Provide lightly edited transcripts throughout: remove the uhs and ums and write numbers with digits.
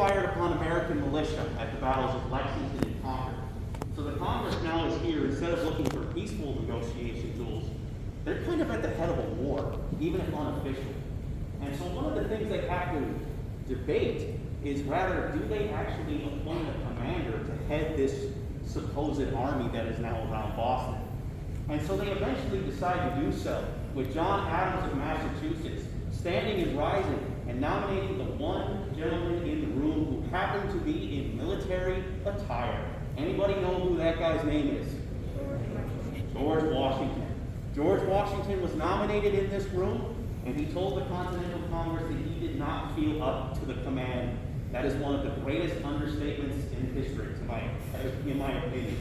fired upon American militia at the battles of Lexington and Concord. So the Congress now is here, instead of looking for peaceful negotiation tools, they're kind of at the head of a war, even if unofficial. And so one of the things they have to debate is rather, do they actually appoint a commander to head this supposed army that is now around Boston? And so they eventually decide to do so, with John Adams of Massachusetts standing and rising and nominating the one gentleman in the room who happened to be in military attire. Anybody know who that guy's name is? George Washington. George Washington was nominated in this room, and he told the Continental Congress that he did not feel up to the command. That is one of the greatest understatements in history, in my opinion.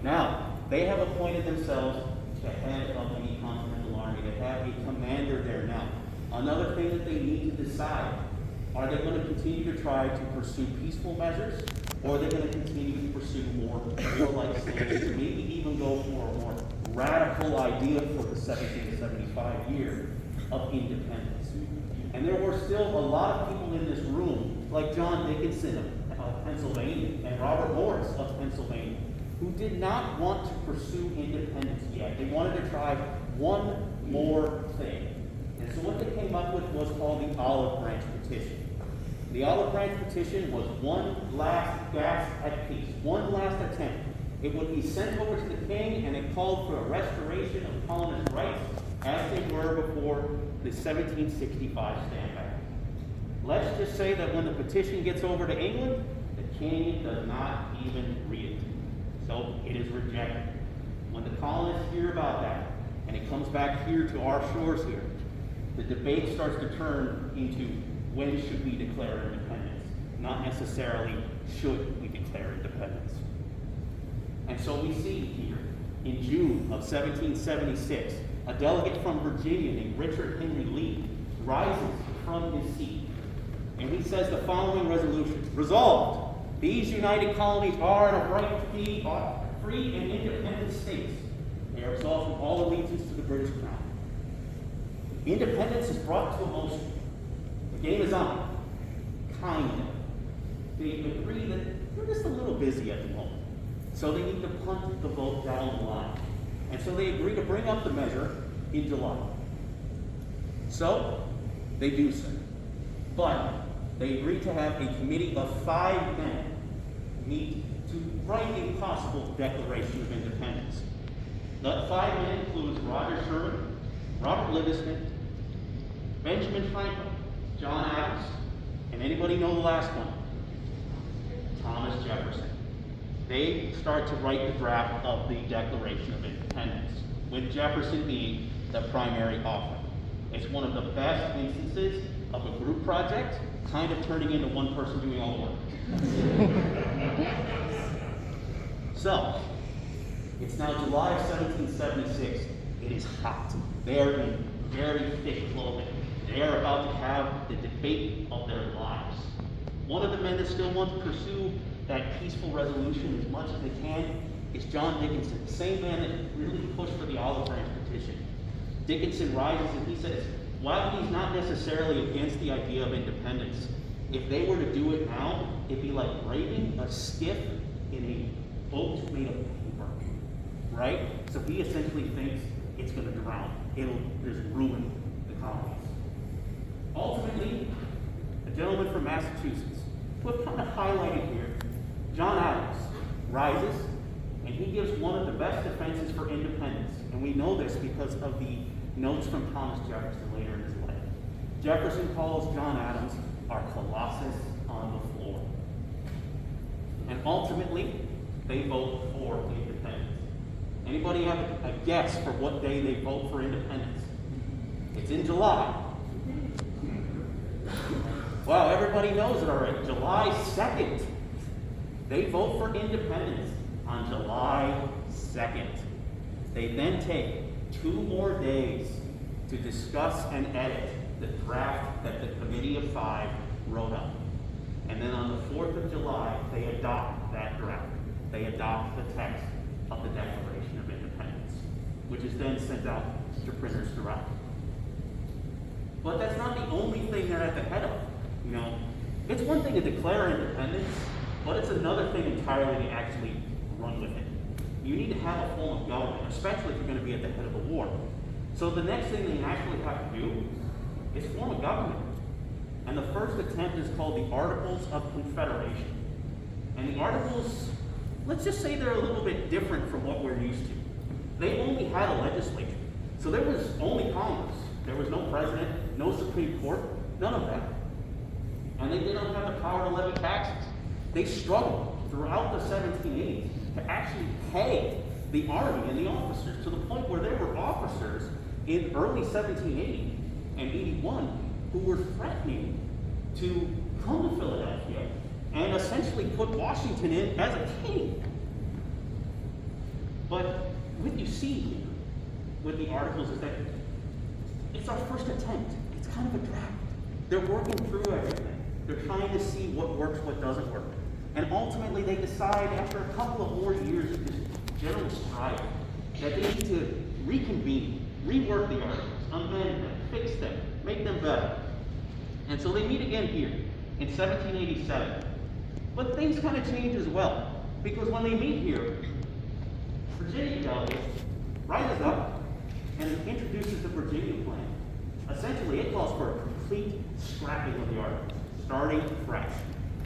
Now, they have appointed themselves the head of the Continental Army. They have a commander there now. Another thing that they need to decide, are they going to continue to try to pursue peaceful measures, or are they going to continue to pursue more warlike solutions, or maybe even go for a more radical idea for the 1775 year of independence? And there were still a lot of people in this room, like John Dickinson of Pennsylvania and Robert Morris of Pennsylvania, who did not want to pursue independence yet. They wanted to try one more thing. And so what they came up with was called the Olive Branch Petition. The Olive Branch Petition was one last gasp at peace, one last attempt. It would be sent over to the king, and it called for a restoration of colonist rights as they were before the 1765 standback. Let's just say that when the petition gets over to England, the king does not even read it. So it is rejected. When the colonists hear about that, and it comes back here to our shores here, the debate starts to turn into when should we declare independence, not necessarily should we declare independence. And so we see here, in June of 1776, a delegate from Virginia named Richard Henry Lee rises from his seat, and he says the following resolution: resolved, these united colonies are and of right to be free and independent states. They are absolved from all allegiance to the British Crown. Independence is brought to a motion. The game is on. Kind of. They agree that they're just a little busy at the moment, so they need to punt the vote down the line. And so they agree to bring up the measure in July. So they do so. But they agree to have a committee of 5 men meet to write a possible Declaration of Independence. The 5 men includes Roger Sherman, Robert Livingston, Benjamin Franklin, John Adams, and anybody know the last one? Thomas Jefferson. They start to write the draft of the Declaration of Independence, with Jefferson being the primary author. It's one of the best instances of a group project kind of turning into one person doing all the work. So, it's now July of 1776. It is hot. They're in very thick clothing. They are about to have the debate of their lives. One of the men that still want to pursue that peaceful resolution as much as they can is John Dickinson, the same man that really pushed for the Olive Branch Petition. Dickinson rises and he says, while he's not necessarily against the idea of independence, if they were to do it now, it'd be like braving a skiff in a boat made of paper, right? So he essentially thinks it's going to drown. It'll just ruin the colonies. Ultimately, a gentleman from Massachusetts, who I've kind of highlighted here, John Adams, rises, and he gives one of the best defenses for independence. And we know this because of the notes from Thomas Jefferson later in his life. Jefferson calls John Adams our colossus on the floor. And ultimately, they vote for independence. Anybody have a guess for what day they vote for independence? It's in July. Wow, everybody knows it already. July 2nd. They vote for independence on July 2nd. They then take 2 more days to discuss and edit the draft that the Committee of 5 wrote up. And then on the 4th of July, they adopt that draft. They adopt the text of the Declaration of Independence, which is then sent out to printers throughout. But that's not the only thing they're at the head of. You know, It's one thing to declare independence, but it's another thing entirely to actually run with it. You need to have a form of government, especially if you're going to be at the head of a war. So the next thing they actually have to do is form a government. And the first attempt is called the Articles of Confederation. And the Articles, let's just say they're a little bit different from what we're used to. They only had a legislature. So there was only Congress. There was no president, no Supreme Court, none of that. And they didn't have the power to levy taxes. They struggled throughout the 1780s to actually pay the army and the officers, to the point where there were officers in early 1780 and 81 who were threatening to come to Philadelphia and essentially put Washington in as a king. But what you see here with the Articles is that it's our first attempt. It's kind of a draft. They're working through everything. They're trying to see what works, what doesn't work. And ultimately they decide, after a couple of more years of just general strife, that they need to reconvene, rework the Articles, amend them, fix them, make them better. And so they meet again here in 1787. But things kind of change as well, because when they meet here, Virginia delegates rises up and introduces the Virginia Plan. Essentially, it calls for a complete scrapping of the Articles, starting fresh.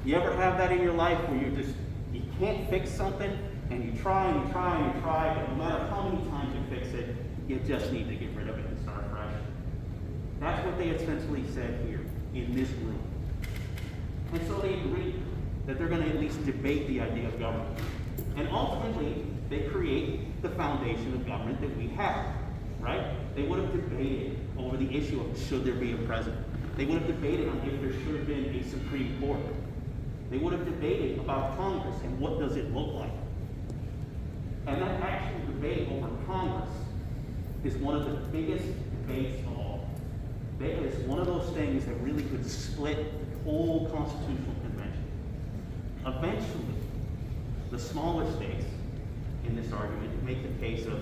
You ever have that in your life where you can't fix something, and you try and you try and you try, but no matter how many times you fix it, you just need to get rid of it and start fresh? That's what they essentially said here in this room. And so they agreed that they're going to at least debate the idea of government. And ultimately, they create the foundation of government that we have, right? They would have debated over the issue of should there be a president. They would have debated on if there should have been a Supreme Court. They would have debated about Congress and what does it look like. And that actual debate over Congress is one of the biggest debates of all. It is one of those things that really could split the whole Constitutional Convention. Eventually, the smaller states in this argument make the case of,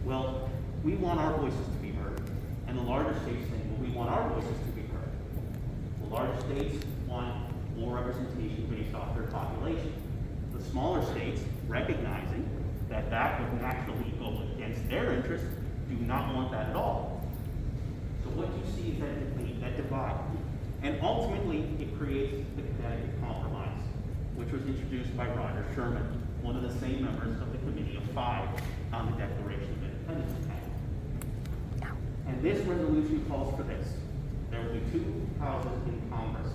well, we want our voices to be heard. And the larger states think, well, we want our voices to be heard. The larger states want more representation based off their population. The smaller states, recognizing that that would naturally go against their interests, do not want that at all. So what you see is that debate, that divide. And ultimately, it creates the Connecticut Compromise, which was introduced by Roger Sherman, one of the same members of the Committee of Five on the Declaration of Independence Act. And this resolution calls for this. There will be two houses in Congress.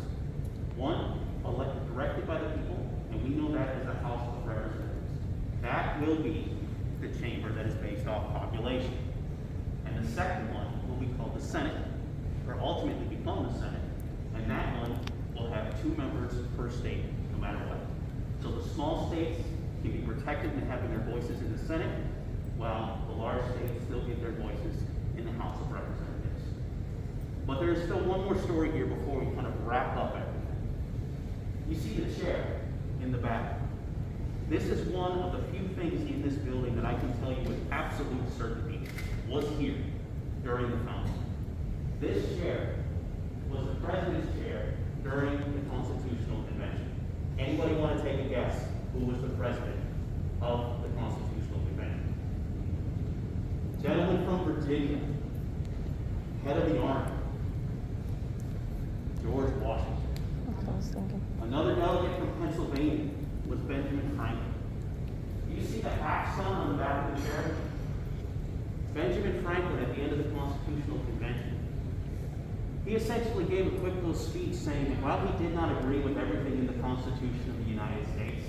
One, elected directly by the people, and we know that as the House of Representatives. That will be the chamber that is based off population. And the second one will be called the Senate, or ultimately become the Senate. And that one will have two members per state, no matter what. So the small states can be protected in having their voices in the Senate, while the large states still get their voices in the House of Representatives. But there is still one more story here before we kind of wrap up everything. You see the chair in the back. This is one of the few things in this building that I can tell you with absolute certainty was here during the founding. This chair was the president's chair during the Constitutional Convention. Anybody want to take a guess who was the president of the Constitutional Convention? Gentleman from Virginia, head of the Army, George Washington. I was thinking. Another delegate from Pennsylvania was Benjamin Franklin. Do you see the half sun on the back of the chair? Benjamin Franklin, at the end of the Constitutional Convention, he essentially gave a quick little speech saying that while he did not agree with everything in the Constitution of the United States,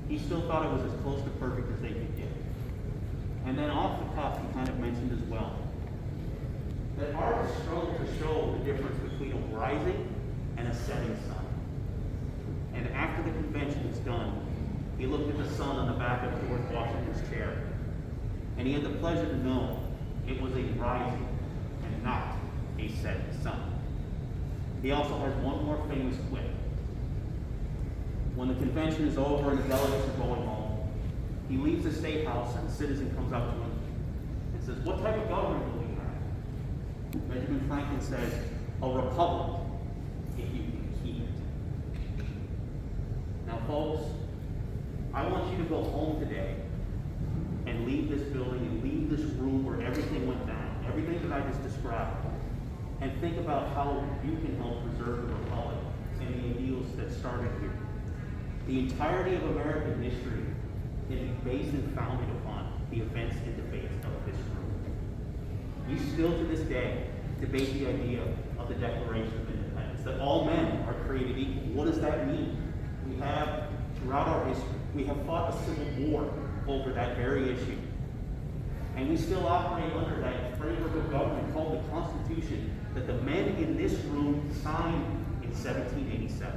he still thought it was as close to perfect as they could get. And then off the cuff, he kind of mentioned as well that artists struggle to show the difference between a rising and a setting sun. And after the convention was done, he looked at the sun on the back of George Washington's chair, and he had the pleasure to know it was a rising and not a setting sun. He also has one more famous quip. When the convention is over and the delegates are going home, he leaves the State House and a citizen comes up to him and says, "What type of government will we have?" Benjamin Franklin says, "A republic, if you can keep it." folks, I want you to go home today and leave this building and leave this room where everything went down, everything that I just described, and think about how you can help preserve the Republic and the ideals that started here. The entirety of American history can be based and founded upon the events and debates of this room. We still to this day debate the idea of the Declaration of Independence, that all men are created equal. What does that mean? We have, throughout our history, we have fought a civil war over that very issue. And we still operate under that framework of government called the Constitution that the men in this room signed in 1787.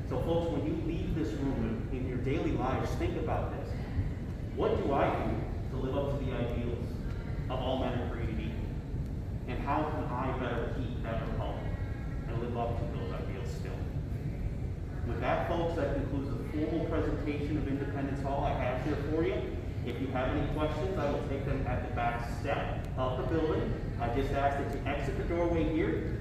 So folks, when you leave this room in your daily lives, think about this. What do I do to live up to the ideals of all men are created equal? And how can I better keep that republic and live up to those ideals still? With that, folks, that concludes the formal presentation of Independence Hall I have here for you. If you have any questions, I will take them at the back step of the building. I just ask that you exit the doorway here,